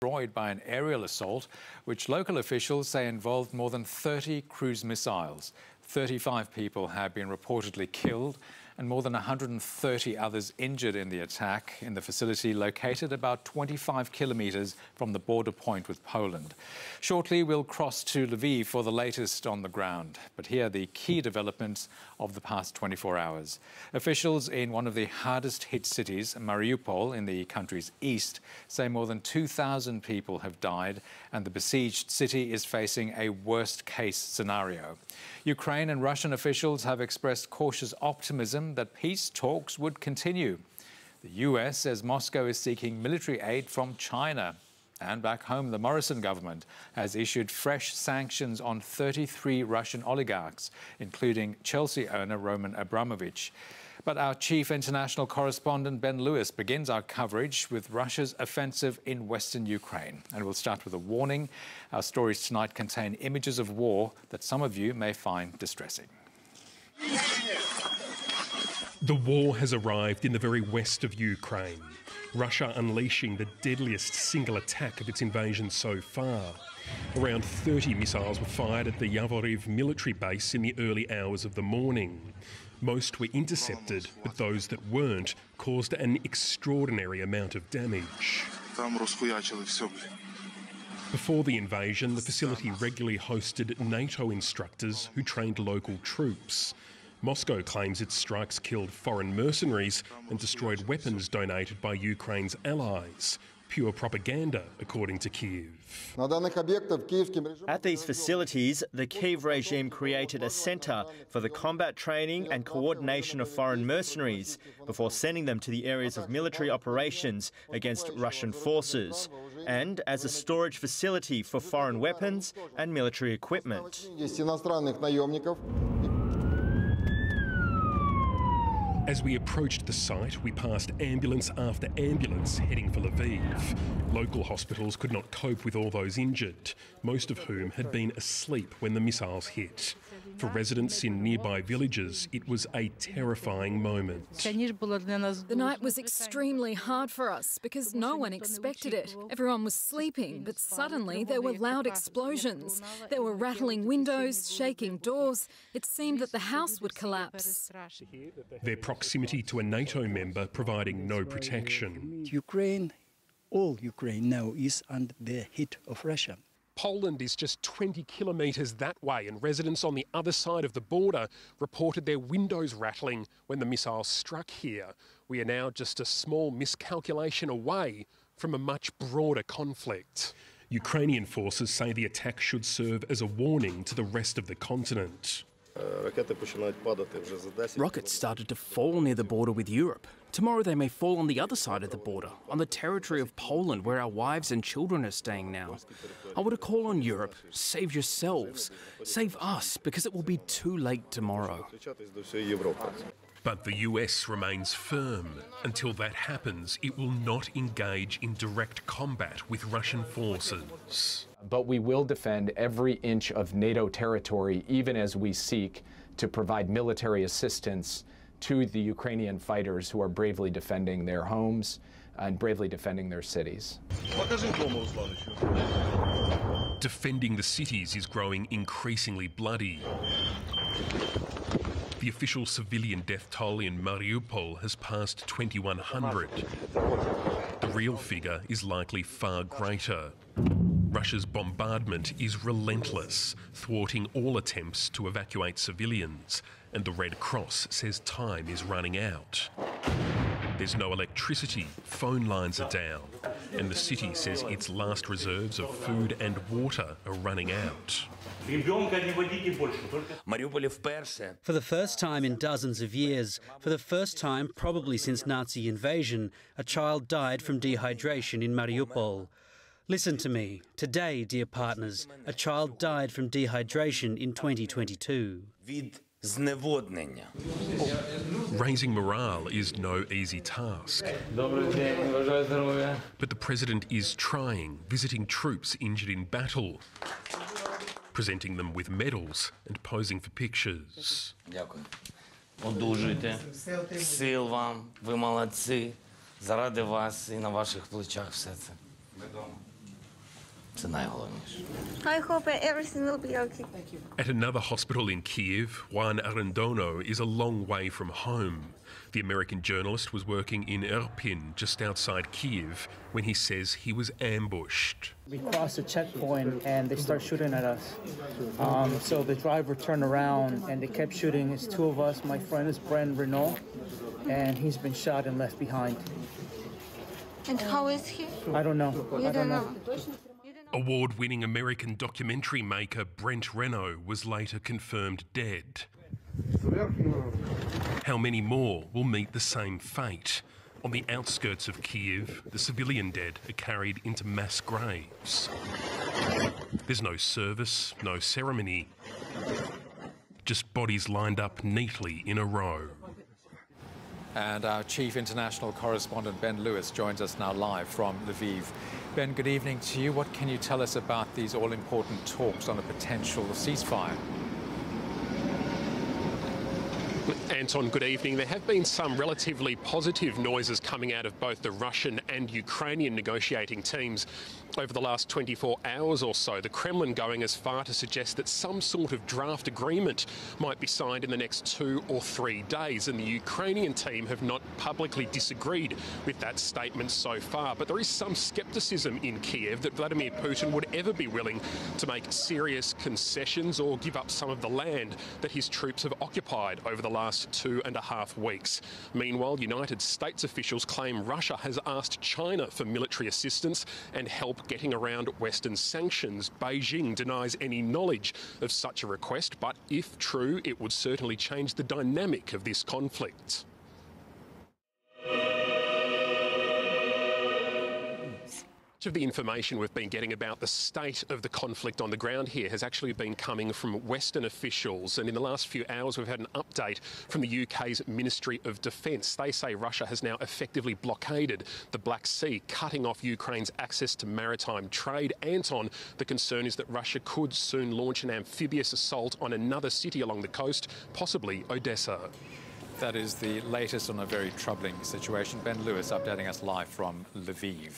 destroyed by an aerial assault, which local officials say involved more than 30 cruise missiles. 35 people have been reportedly killed and more than 130 others injured in the attack in the facility located about 25 kilometres from the border point with Poland. Shortly, we'll cross to Lviv for the latest on the ground. But here are the key developments of the past 24 hours. Officials in one of the hardest hit cities, Mariupol, in the country's east, say more than 2,000 people have died and the besieged city is facing a worst-case scenario. Ukraine and Russian officials have expressed cautious optimism that peace talks would continue. The US says Moscow is seeking military aid from China. And back home, the Morrison government has issued fresh sanctions on 33 Russian oligarchs, including Chelsea owner Roman Abramovich. But our chief international correspondent, Ben Lewis, begins our coverage with Russia's offensive in western Ukraine. And we'll start with a warning. Our stories tonight contain images of war that some of you may find distressing. The war has arrived in the very west of Ukraine. Russia unleashing the deadliest single attack of its invasion so far. Around 30 missiles were fired at the Lviv military base in the early hours of the morning. Most were intercepted, but those that weren't caused an extraordinary amount of damage. Before the invasion, the facility regularly hosted NATO instructors who trained local troops. Moscow claims its strikes killed foreign mercenaries and destroyed weapons donated by Ukraine's allies. Pure propaganda, according to Kyiv. At these facilities, the Kyiv regime created a centre for the combat training and coordination of foreign mercenaries before sending them to the areas of military operations against Russian forces, and as a storage facility for foreign weapons and military equipment. As we approached the site, we passed ambulance after ambulance heading for Lviv. Local hospitals could not cope with all those injured, most of whom had been asleep when the missiles hit. For residents in nearby villages, it was a terrifying moment. The night was extremely hard for us because no one expected it. Everyone was sleeping, but suddenly there were loud explosions. There were rattling windows, shaking doors. It seemed that the house would collapse. Their proximity to a NATO member providing no protection. All Ukraine now is under the hit of Russia. Poland is just 20 kilometres that way, and residents on the other side of the border reported their windows rattling when the missiles struck here. We are now just a small miscalculation away from a much broader conflict. Ukrainian forces say the attack should serve as a warning to the rest of the continent. Rockets started to fall near the border with Europe. Tomorrow they may fall on the other side of the border, on the territory of Poland, where our wives and children are staying now. I want to call on Europe, save yourselves, save us, because it will be too late tomorrow. But the US remains firm. Until that happens, it will not engage in direct combat with Russian forces. But we will defend every inch of NATO territory, even as we seek to provide military assistance to the Ukrainian fighters who are bravely defending their homes and bravely defending their cities. Defending the cities is growing increasingly bloody. The official civilian death toll in Mariupol has passed 2,100. The real figure is likely far greater. Russia's bombardment is relentless, thwarting all attempts to evacuate civilians, and the Red Cross says time is running out. There's no electricity, phone lines are down, and the city says its last reserves of food and water are running out. For the first time in dozens of years, for the first time probably since Nazi invasion, a child died from dehydration in Mariupol. Listen to me. Today, dear partners, a child died from dehydration in 2022. Raising morale is no easy task. But the president is trying, visiting troops injured in battle, presenting them with medals and posing for pictures. Одужуйте. Сил вам, ви молодці. Заради вас і на ваших плечах все це. Це найголовніше. I hope everything will be okay. At another hospital in Kiev, Juan Arredondo is a long way from home. The American journalist was working in Irpin, just outside Kiev, when he says he was ambushed. We crossed a checkpoint and they start shooting at us. So the driver turned around and they kept shooting. It's two of us. My friend is Brent Renault, and he's been shot and left behind. And how is he? I don't know. You don't know. Award-winning American documentary maker Brent Renault was later confirmed dead. How many more will meet the same fate? On the outskirts of Kiev, the civilian dead are carried into mass graves. There's no service, no ceremony, just bodies lined up neatly in a row. And our chief international correspondent Ben Lewis joins us now live from Lviv. Ben, good evening to you. What can you tell us about these all-important talks on a potential ceasefire? Anton, good evening. There have been some relatively positive noises coming out of both the Russian and Ukrainian negotiating teams over the last 24 hours or so. The Kremlin going as far to suggest that some sort of draft agreement might be signed in the next 2 or 3 days, and the Ukrainian team have not publicly disagreed with that statement so far. But there is some scepticism in Kiev that Vladimir Putin would ever be willing to make serious concessions or give up some of the land that his troops have occupied over the last 2.5 weeks. Meanwhile, United States officials claim Russia has asked China for military assistance and help getting around Western sanctions. Beijing denies any knowledge of such a request, but if true, it would certainly change the dynamic of this conflict. Much of the information we've been getting about the state of the conflict on the ground here has actually been coming from Western officials, and in the last few hours we've had an update from the UK's Ministry of Defence. They say Russia has now effectively blockaded the Black Sea, cutting off Ukraine's access to maritime trade. Anton, the concern is that Russia could soon launch an amphibious assault on another city along the coast, possibly Odessa. That is the latest on a very troubling situation. Ben Lewis updating us live from Lviv.